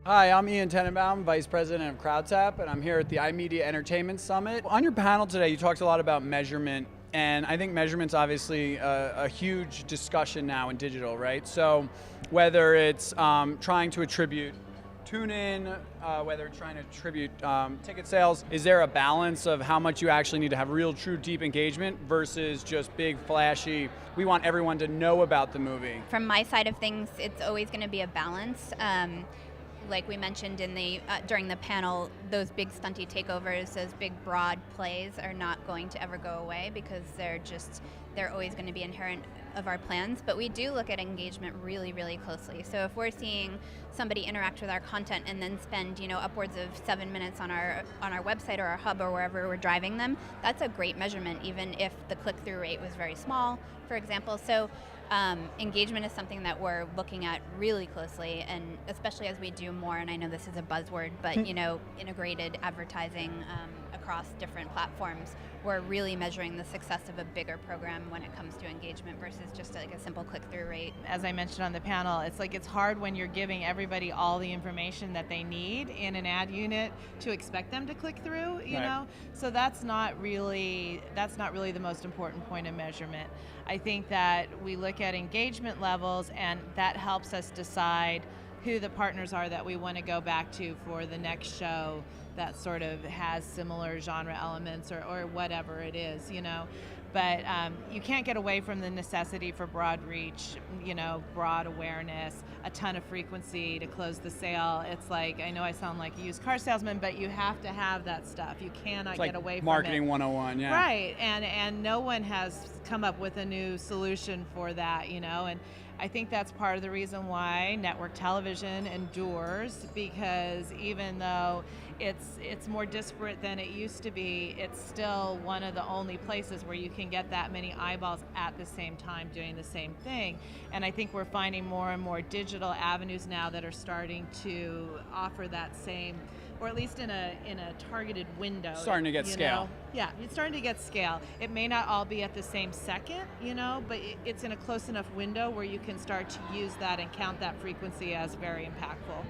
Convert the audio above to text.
Hi, I'm Ian Tenenbaum, Vice President of CrowdTap, and I'm here at the iMedia Entertainment Summit. On your panel today, you talked a lot about measurement, and I think measurement's obviously a huge discussion now in digital, right? So whether it's trying to attribute tune-in, whether it's trying to attribute ticket sales, is there a balance of how much you actually need to have real, true, deep engagement versus just big, flashy, we want everyone to know about the movie? From my side of things, it's always going to be a balance. Like we mentioned in the during the panel, those big stunty takeovers, those big broad plays are not going to ever go away because they're always going to be inherent of our plans. But we do look at engagement really, really closely. So if we're seeing somebody interact with our content and then spend upwards of 7 minutes on our website or our hub or wherever we're driving them, that's a great measurement, even if the click-through rate was very small, for example. So engagement is something that we're looking at really closely, and especially as we do more, and I know this is a buzzword, but integrated advertising across different platforms, we're really measuring the success of a bigger program when it comes to engagement versus just like a simple click-through rate. As I mentioned on the panel, it's hard when you're giving everybody all the information that they need in an ad unit to expect them to click through, you know? So that's not really the most important point of measurement. I think that we look at engagement levels, and that helps us decide who the partners are that we want to go back to for the next show that sort of has similar genre elements or whatever it is, But you can't get away from the necessity for broad reach, broad awareness, a ton of frequency to close the sale. It's like, I know I sound like a used car salesman, but you have to have that stuff. You cannot get away from it. Marketing 101, yeah. Right, and no one has come up with a new solution for that, and I think that's part of the reason why network television endures, because even though it's more disparate than it used to be, it's still one of the only places where you can get that many eyeballs at the same time doing the same thing. And I think we're finding more and more digital avenues now that are starting to offer that same, or at least in a targeted window. Starting to get scale. Yeah, it's starting to get scale. It may not all be at the same second, but it's in a close enough window where you can start to use that and count that frequency as very impactful.